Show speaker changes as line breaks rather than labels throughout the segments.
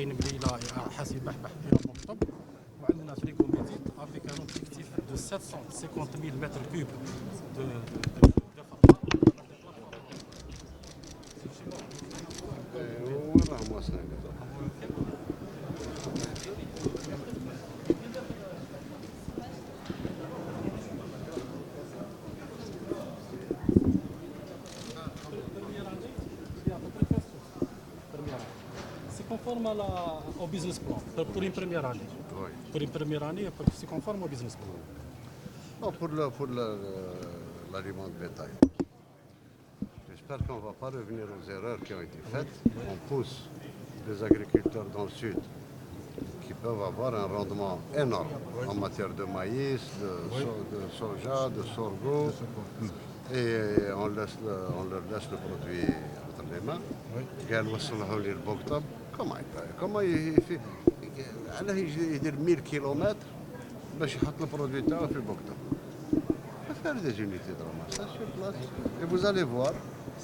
عين مليله حاسب بحبح الى مكتب. وعندنا فريكو ميديت افيك ان اوبجيكتيف دو 750 000 متر كوب دو conforme au business plan pour une première année. Oui. Pour une première année, c'est conforme au business plan.
Non, pour l'aliment de bétail. J'espère qu'on ne va pas revenir aux erreurs qui ont été faites. On pousse les agriculteurs dans le sud qui peuvent avoir un rendement énorme en matière de maïs, de soja, de sorgho. Et on leur laisse le produit entre les mains. قال وصلوا لي البوكتب. Comment il fait علاه يدير 1000 كيلومتر باش يحط البرودوي تاعو في البوكتب. Faire des unités de ramassage sur place. Et vous allez voir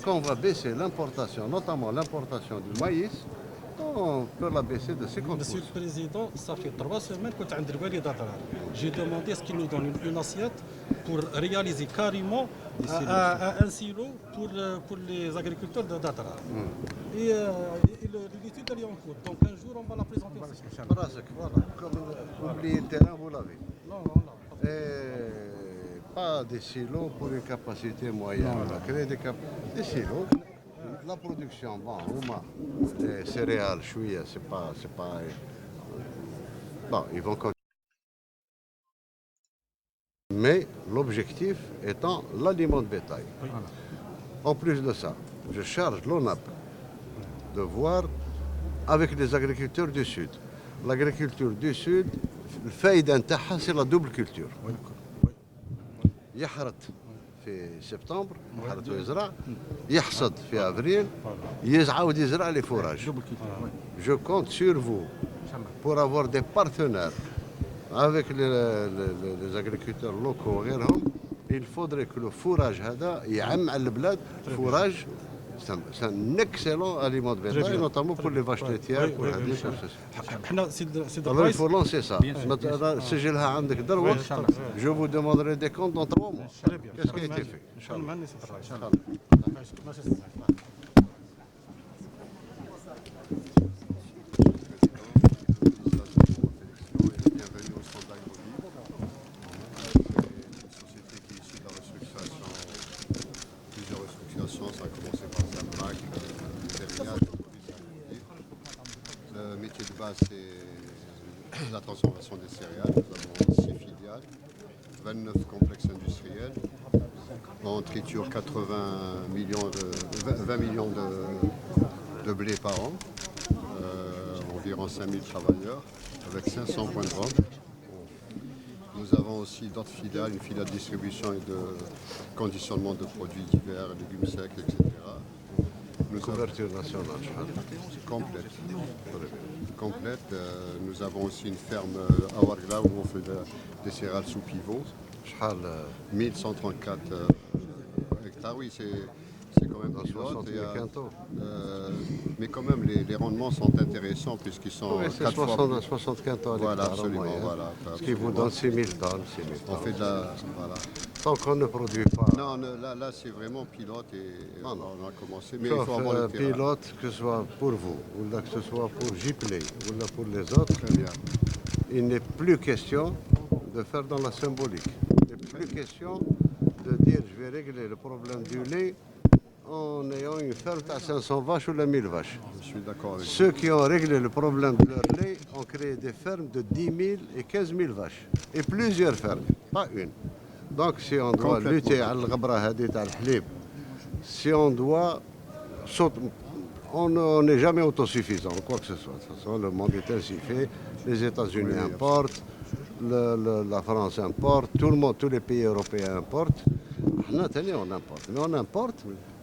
qu'on va baisser l'importation, notamment l'importation du maïs, on peut la baisser de 50%.
Monsieur le Président, ça fait 3 semaines que tu as un d'Adrar. J'ai demandé ce qu'il nous donne une assiette pour réaliser carrément un silo pour les agriculteurs de Dadrar. Et l'étude est en cours. Donc un jour, on va la présenter.
Voilà. Comme oublier le terrain, vous l'avez.
Non.
Pas des silos pour une capacité moyenne. On va créer des silos. La production, bon, les céréales, chouïa, c'est pas. Bon, ils vont continuer. Mais l'objectif étant l'aliment de bétail. En plus de ça, je charge l'ONAP de voir avec les agriculteurs du Sud. L'agriculture du Sud, le faïda ntaha, c'est la double culture. يحرث في سبتمبر يحرث ويزرع يحصد في افريل يعاود يزرع لي فوراج. Je compte sur vous pour avoir des partenaires avec les agriculteurs locaux وغيرهم. Il faudrait que le fourrage هذا يعم على البلاد. Fourrage c'est un excellent aliment de bétail, notamment pour les vaches laitières. Alors il faut lancer ça. سجلها عندك دروة. Je vous demanderai des comptes dans 3 mois. Qu'est-ce qui a été fait?
Ça a commencé par Zambrac, le métier de base c'est la transformation des céréales. Nous avons 6 filiales, 29 complexes industriels. On triture 20 millions de blé par an, environ 5000 travailleurs avec 500 points de vente. Nous avons aussi d'autres filiales, une filiale de distribution et de conditionnement de produits divers, légumes secs, etc.
Couverture nationale.
Complète. Nous avons aussi une ferme à Ouargla où on fait des céréales sous pivot. 1134 hectares, oui, c'est quand même
dans 60 000 quintaux.
Mais quand même, les rendements sont intéressants puisqu'ils sont
4 fois... 60 quintaux à l'hectare.
Voilà, absolument. Voilà,
ce qui vous donne 6 000 tonnes.
On fait de la... Voilà.
Tant qu'on ne produit pas...
Non, là c'est vraiment pilote et on a commencé. Mais
sauf
il faut avoir le terrain.
Pilote, que ce soit pour vous, ou là, que ce soit pour Gipley, ou là pour les autres, il n'est plus question de faire dans la symbolique. Il n'est plus question de dire je vais régler le problème du lait en ayant une ferme à 500 vaches ou la 1000 vaches.
Je suis d'accord avec
Ceux qui ont réglé le problème de leur lait ont créé des fermes de 10 000 et 15 000 vaches. Et plusieurs fermes, pas une. Donc si on doit lutter à si on doit on n'est jamais autosuffisant, quoi que ce soit. De toute façon, le monde est ainsi fait. Les États-Unis importent, la France importe, tout le monde, tous les pays européens importent. On importe, mais on importe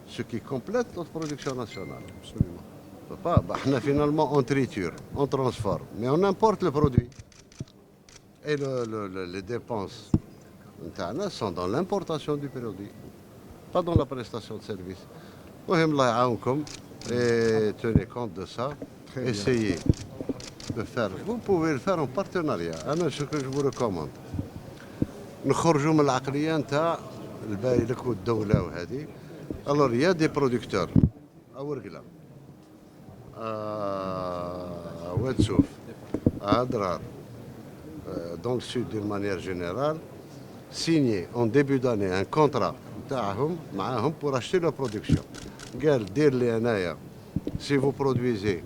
ce qui complète notre production nationale. Absolument. Finalement, on triture, on transforme, mais on importe le produit. Et les dépenses sont dans l'importation du produit, pas dans la prestation de service. Et tenez compte de ça, essayez de faire, vous pouvez le faire en partenariat. Ce que je vous recommande. نخرجوا من العقليه نتاع الباي لك والدوله وهذه. Alors il y a des producteurs à Ouargla, à Ouadsouf, à Adrar, dans le sud d'une manière générale, signé en début d'année un contrat معاهم pour acheter leur production. قال دير لي انايا si vous produisez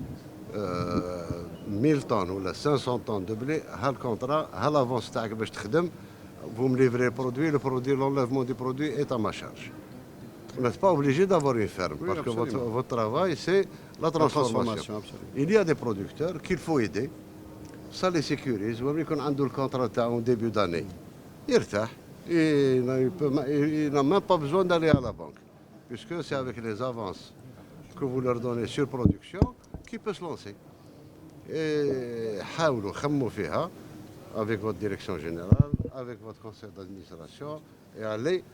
1000 tonnes ou 500 tonnes de blé, ها الكونترا ها l'avance تاعك باش تخدم, vous me livrez le produit, l'enlèvement du produit est à ma charge. Vous n'êtes pas obligé d'avoir une ferme,
Oui,
parce que
absolument.
votre travail, c'est la transformation.
Absolument.
Il y a des producteurs qu'il faut aider, ça les sécurise. Vous voyez qu'on a le contrat en début d'année, يرتاح, il n'a même pas besoin d'aller à la banque, puisque c'est avec les avances que vous leur donnez sur production qu'il peut se lancer. Et حاولوا خموا فيها avec votre direction générale, avec votre conseil d'administration, et aller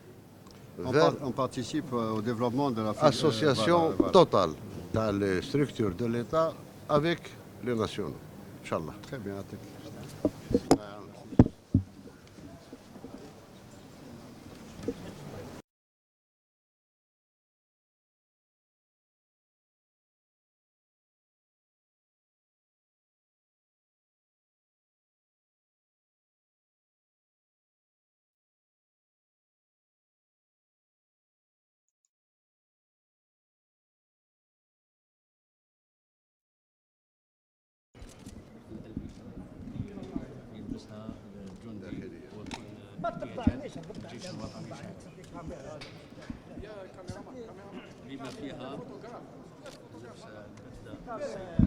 vers
On participe au développement de la
association
voilà.
totale dans les structures de l'État avec les nationaux. Inch'Allah.
Très bien.
يلبسها الجندي الجيش الوطني بما فيها لبس البدله